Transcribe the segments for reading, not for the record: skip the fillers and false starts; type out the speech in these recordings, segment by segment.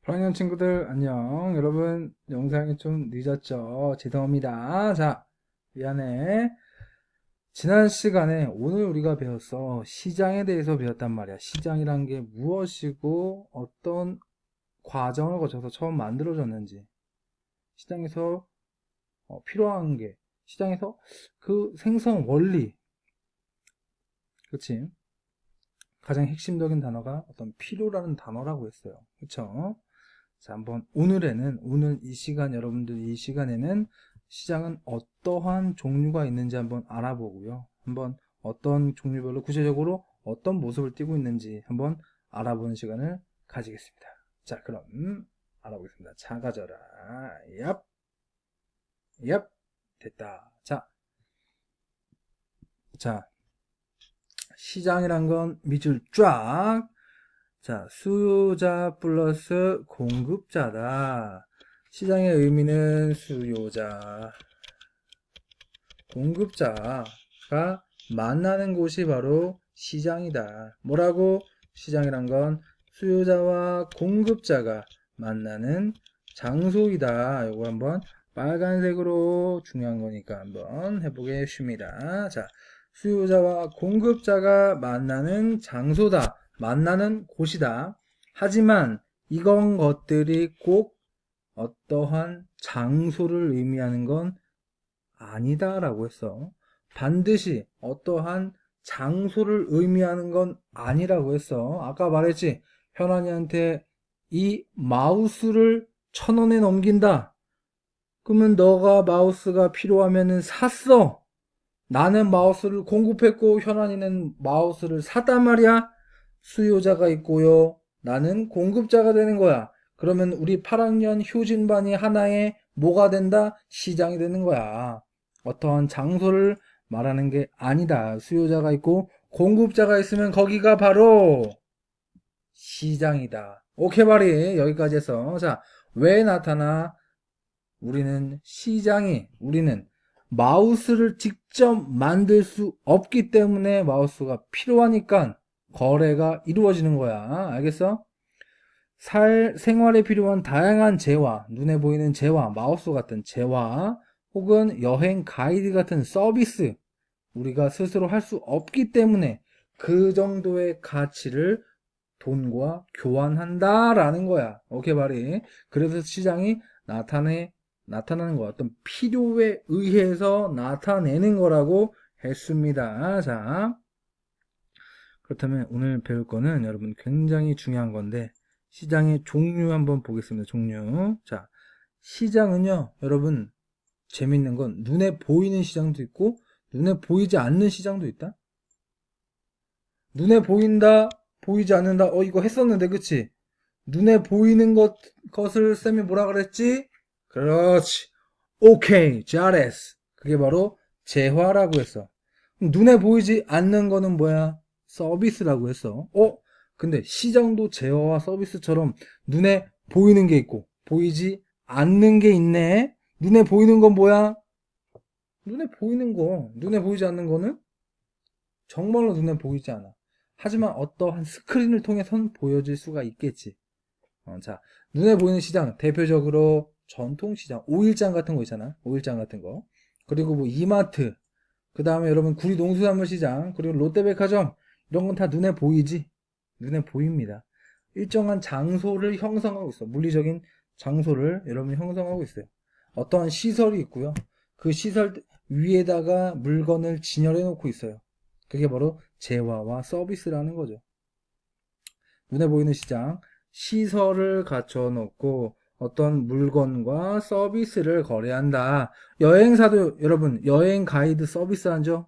프랑년 친구들 안녕. 여러분 영상이 좀 늦었죠? 죄송합니다. 자, 미안해. 지난 시간에 오늘 우리가 배웠어. 시장에 대해서 배웠단 말이야. 시장이란 게 무엇이고 어떤 과정을 거쳐서 처음 만들어졌는지, 시장에서 필요한 게, 시장에서 그 생성 원리, 그치? 가장 핵심적인 단어가 어떤 필요라는 단어라고 했어요. 그쵸? 자, 한번 오늘 이 시간, 여러분들 이 시간에는 시장은 어떠한 종류가 있는지 한번 알아보고요. 한번 어떤 종류별로 구체적으로 어떤 모습을 띠고 있는지 한번 알아보는 시간을 가지겠습니다. 자, 그럼 알아보겠습니다. 작아져라. 얍, 얍, 됐다. 자, 시장이란 건 밑줄 쫙. 자, 수요자 플러스 공급자다. 시장의 의미는 수요자, 공급자가 만나는 곳이 바로 시장이다. 뭐라고? 시장이란 건 수요자와 공급자가 만나는 장소이다. 요거 한번 빨간색으로 중요한 거니까 한번 해보겠습니다. 자, 수요자와 공급자가 만나는 장소다. 만나는 곳이다. 하지만 이건 것들이 꼭 어떠한 장소를 의미하는 건 아니다라고 했어. 반드시 어떠한 장소를 의미하는 건 아니라고 했어. 아까 말했지. 현환이한테 이 마우스를 1,000원에 넘긴다. 그러면 너가 마우스가 필요하면은 샀어. 나는 마우스를 공급했고 현환이는 마우스를 샀단 말이야. 수요자가 있고요. 나는 공급자가 되는 거야. 그러면 우리 8학년 효진반이 하나의 뭐가 된다? 시장이 되는 거야. 어떠한 장소를 말하는 게 아니다. 수요자가 있고 공급자가 있으면 거기가 바로 시장이다. 오케이, 말이 여기까지 해서. 자, 왜 나타나? 우리는 마우스를 직접 만들 수 없기 때문에 마우스가 필요하니까 거래가 이루어지는 거야. 알겠어? 생활에 필요한 다양한 재화, 눈에 보이는 재화, 마우스 같은 재화, 혹은 여행 가이드 같은 서비스, 우리가 스스로 할 수 없기 때문에 그 정도의 가치를 돈과 교환한다라는 거야. 오케이, 말이. 그래서 시장이 나타나는 거, 어떤 필요에 의해서 나타내는 거라고 했습니다. 자, 그렇다면 오늘 배울 거는 여러분 굉장히 중요한 건데, 시장의 종류 한번 보겠습니다. 종류. 자, 시장은요, 여러분, 재밌는 건 눈에 보이는 시장도 있고, 눈에 보이지 않는 시장도 있다? 눈에 보인다, 보이지 않는다. 이거 했었는데, 그치? 눈에 보이는 것을 쌤이 뭐라 그랬지? 그렇지. 오케이. 잘했어. 그게 바로 재화라고 했어. 눈에 보이지 않는 거는 뭐야? 서비스라고 했어. 근데 시장도 재화와 서비스처럼 눈에 보이는 게 있고, 보이지 않는 게 있네? 눈에 보이는 건 뭐야? 눈에 보이는 거. 눈에 보이지 않는 거는 정말로 눈에 보이지 않아. 하지만 어떠한 스크린을 통해서는 보여질 수가 있겠지. 자, 눈에 보이는 시장, 대표적으로 전통시장, 오일장 같은 거 있잖아. 오일장 같은 거. 그리고 뭐 이마트, 그 다음에 여러분 구리 농수산물 시장, 그리고 롯데백화점, 이런 건 다 눈에 보이지? 눈에 보입니다. 일정한 장소를 형성하고 있어. 물리적인 장소를 여러분이 형성하고 있어요. 어떠한 시설이 있고요. 그 시설 위에다가 물건을 진열해 놓고 있어요. 그게 바로 재화와 서비스라는 거죠. 눈에 보이는 시장, 시설을 갖춰 놓고 어떤 물건과 서비스를 거래한다. 여행사도 여러분, 여행 가이드 서비스 하죠?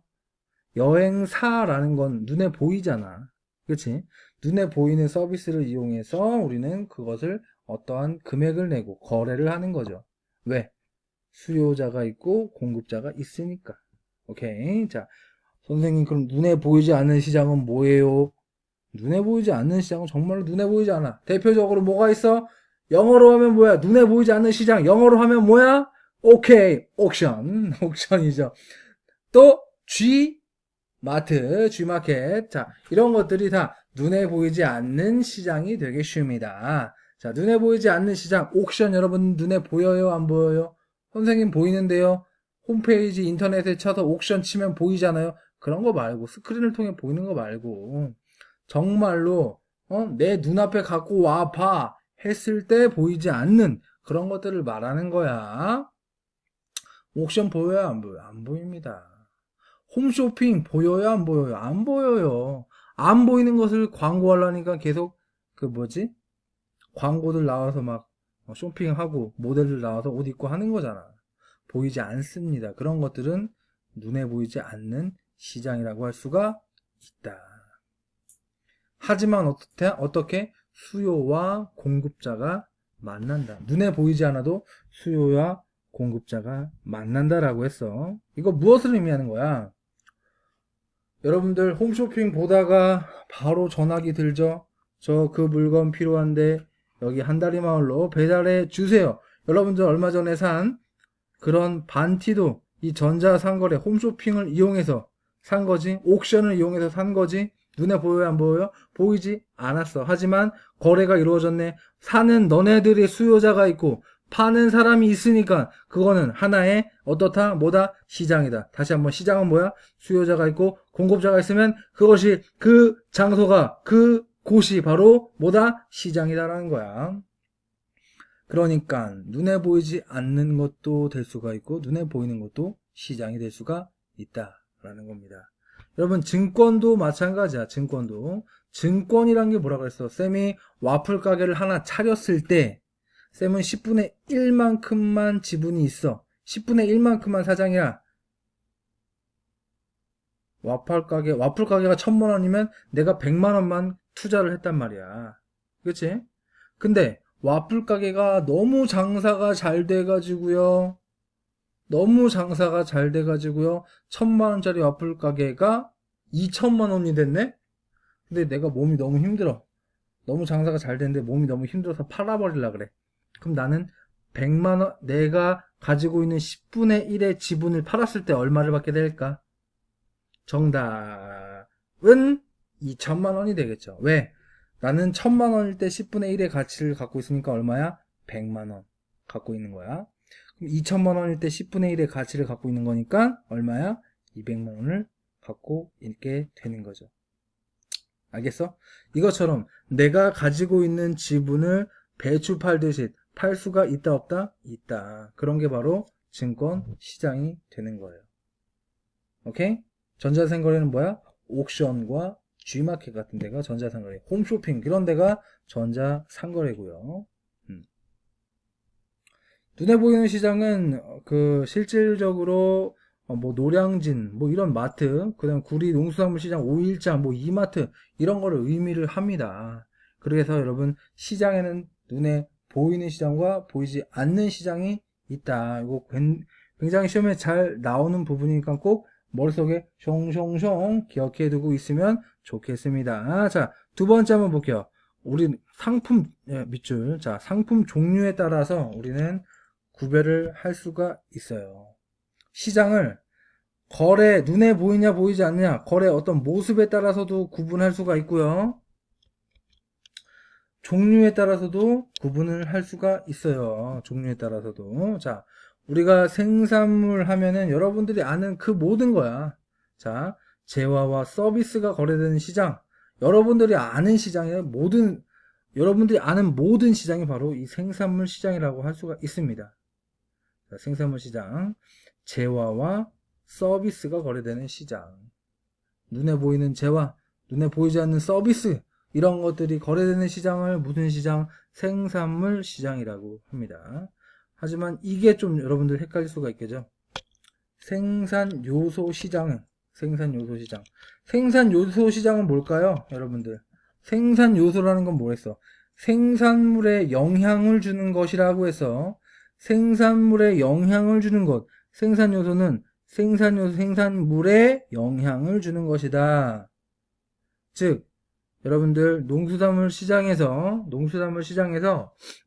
여행사라는 건 눈에 보이잖아. 그치? 눈에 보이는 서비스를 이용해서 우리는 그것을 어떠한 금액을 내고 거래를 하는 거죠. 왜? 수요자가 있고 공급자가 있으니까. 오케이. 자, 선생님, 그럼 눈에 보이지 않는 시장은 뭐예요? 눈에 보이지 않는 시장은 정말로 눈에 보이지 않아. 대표적으로 뭐가 있어? 영어로 하면 뭐야? 눈에 보이지 않는 시장. 영어로 하면 뭐야? 오케이, 옥션. 옥션이죠. 또 G마켓. 자, 이런 것들이 다 눈에 보이지 않는 시장이 되겠습니다. 자, 눈에 보이지 않는 시장, 옥션 여러분 눈에 보여요? 안 보여요? 선생님 보이는데요? 홈페이지 인터넷에 쳐서 옥션 치면 보이잖아요? 그런 거 말고, 스크린을 통해 보이는 거 말고, 정말로, 내 눈앞에 갖고 와 봐 했을 때 보이지 않는 그런 것들을 말하는 거야. 옥션 보여요? 안 보여요? 안 보입니다. 홈쇼핑 보여요? 안 보여요? 안 보여요. 안 보이는 것을 광고하려니까 계속, 광고들 나와서 막 쇼핑하고 모델들 나와서 옷 입고 하는 거잖아. 보이지 않습니다. 그런 것들은 눈에 보이지 않는 시장이라고 할 수가 있다. 하지만 어떻게? 수요와 공급자가 만난다. 눈에 보이지 않아도 수요와 공급자가 만난다라고 했어. 이거 무엇을 의미하는 거야? 여러분들 홈쇼핑 보다가 바로 전화기 들죠? 저 그 물건 필요한데 여기 한다리 마을로 배달해 주세요. 여러분들 얼마 전에 산 그런 반티도 이 전자상거래 홈쇼핑을 이용해서 산 거지. 옥션을 이용해서 산 거지. 눈에 보여요? 안 보여요? 보이지 않았어. 하지만 거래가 이루어졌네. 사는 너네들의 수요자가 있고 파는 사람이 있으니까 그거는 하나의 어떻다? 뭐다? 시장이다. 다시 한번 시장은 뭐야? 수요자가 있고 공급자가 있으면 그것이 그 장소가 그 곳이 바로 뭐다? 시장이다라는 거야. 그러니까 눈에 보이지 않는 것도 될 수가 있고 눈에 보이는 것도 시장이 될 수가 있다라는 겁니다. 여러분 증권도 마찬가지야. 증권이란 게 뭐라 그랬어? 쌤이 와플 가게를 하나 차렸을 때 쌤은 10분의 1만큼만 지분이 있어. 10분의 1만큼만 사장이야. 와플 가게가 1000만원이면 내가 100만원만 투자를 했단 말이야. 그치? 근데 와플 가게가 너무 장사가 잘 돼가지고요. 1000만원짜리 와플 가게가 2000만원이 됐네? 근데 내가 몸이 너무 힘들어. 너무 장사가 잘 됐는데 몸이 너무 힘들어서 팔아버리려 그래. 그럼 나는 100만원, 내가 가지고 있는 10분의 1의 지분을 팔았을 때 얼마를 받게 될까? 정답은 2000만원이 되겠죠. 왜? 나는 1000만원일 때 10분의 1의 가치를 갖고 있으니까 얼마야? 100만원 갖고 있는 거야. 그럼 2000만원일 때 10분의 1의 가치를 갖고 있는 거니까 얼마야? 200만원을 갖고 있게 되는 거죠. 알겠어? 이것처럼 내가 가지고 있는 지분을 배추 팔듯이 팔 수가 있다 없다? 있다. 그런 게 바로 증권 시장이 되는 거예요. 오케이? 전자상거래는 뭐야? 옥션과 G마켓 같은 데가 전자상거래, 홈쇼핑 이런 데가 전자상거래고요. 눈에 보이는 시장은 실질적으로 뭐 노량진 뭐 이런 마트, 그다음 구리 농수산물 시장, 오일장 뭐 이마트 이런 거를 의미를 합니다. 그래서 여러분 시장에는 눈에 보이는 시장과 보이지 않는 시장이 있다. 이거 굉장히 시험에 잘 나오는 부분이니까 꼭 머릿속에 숑숑숑 기억해 두고 있으면 좋겠습니다. 자, 두 번째 한번 볼게요. 우리 상품 밑줄. 자, 상품 종류에 따라서 우리는 구별을 할 수가 있어요. 시장을 거래, 눈에 보이냐 보이지 않느냐, 거래 어떤 모습에 따라서도 구분할 수가 있고요. 종류에 따라서도 구분을 할 수가 있어요. 종류에 따라서도. 자, 우리가 생산물 하면은 여러분들이 아는 그 모든 거야. 자, 재화와 서비스가 거래되는 시장. 여러분들이 아는 시장의 여러분들이 아는 모든 시장이 바로 이 생산물 시장이라고 할 수가 있습니다. 자, 생산물 시장. 재화와 서비스가 거래되는 시장. 눈에 보이는 재화, 눈에 보이지 않는 서비스, 이런 것들이 거래되는 시장을 무슨 시장? 생산물 시장이라고 합니다. 하지만 이게 좀 여러분들 헷갈릴 수가 있겠죠. 생산요소 시장은 뭘까요? 여러분들 생산요소라는 건 뭐랬어? 생산물에 영향을 주는 것이라고 해서 생산물에 영향을 주는 것, 생산요소는 생산물에 영향을 주는 것이다. 즉 여러분들 농수산물 시장에서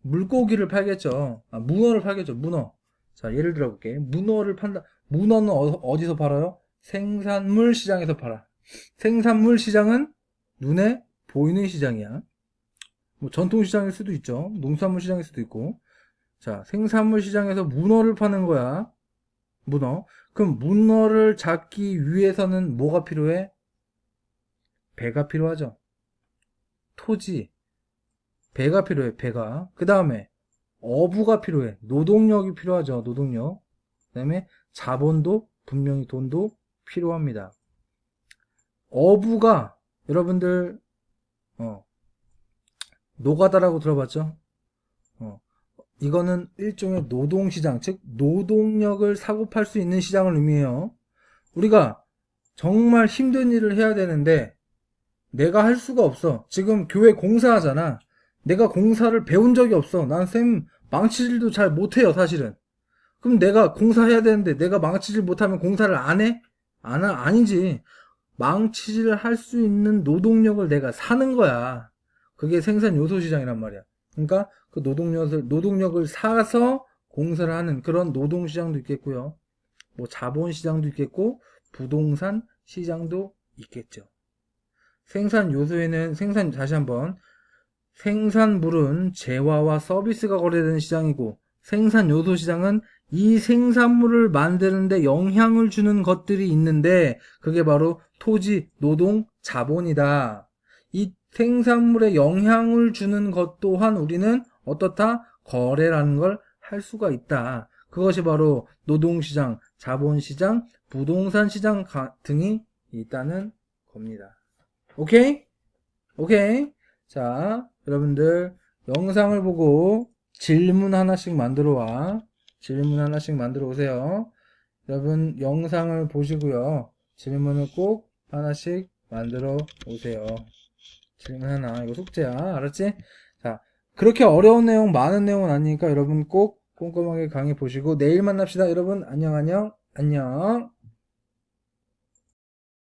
물고기를 팔겠죠. 문어를 팔겠죠. 문어. 자, 예를 들어 볼게. 문어를 판다. 문어는 어디서 팔아요? 생산물 시장에서 팔아. 생산물 시장은 눈에 보이는 시장이야. 뭐 전통시장일 수도 있죠. 농산물 시장일 수도 있고. 자, 생산물 시장에서 문어를 파는 거야. 문어. 그럼 문어를 잡기 위해서는 뭐가 필요해? 배가 필요하죠. 토지, 배가 필요해, 배가. 그 다음에 어부가 필요해. 노동력이 필요하죠, 노동력. 그 다음에 자본도, 분명히 돈도 필요합니다. 어부가, 여러분들, 노가다라고 들어봤죠? 이거는 일종의 노동시장, 즉, 노동력을 사고 팔 수 있는 시장을 의미해요. 우리가 정말 힘든 일을 해야 되는데, 내가 할 수가 없어. 지금 교회 공사하잖아. 내가 공사를 배운 적이 없어. 난 쌤 망치질도 잘 못해요, 사실은. 그럼 내가 공사해야 되는데 내가 망치질 못하면 공사를 안 해? 아니지. 망치질을 할 수 있는 노동력을 내가 사는 거야. 그게 생산 요소 시장이란 말이야. 그러니까 그 노동력을 사서 공사를 하는 그런 노동 시장도 있겠고요. 뭐 자본 시장도 있겠고 부동산 시장도 있겠죠. 생산 요소에는 다시 한번 생산물은 재화와 서비스가 거래되는 시장이고 생산 요소 시장은 이 생산물을 만드는데 영향을 주는 것들이 있는데 그게 바로 토지, 노동, 자본이다. 이 생산물에 영향을 주는 것 또한 우리는 어떻다? 거래라는 걸 할 수가 있다. 그것이 바로 노동시장, 자본시장, 부동산 시장 등이 있다는 겁니다. 오케이? 오케이? 자, 여러분들 영상을 보고 질문 하나씩 만들어 와. 질문 하나씩 만들어 오세요. 여러분 영상을 보시고요. 질문을 꼭 하나씩 만들어 오세요. 질문 하나. 이거 숙제야. 알았지? 자, 그렇게 어려운 내용, 많은 내용은 아니니까 여러분 꼭 꼼꼼하게 강의 보시고 내일 만납시다. 여러분 안녕.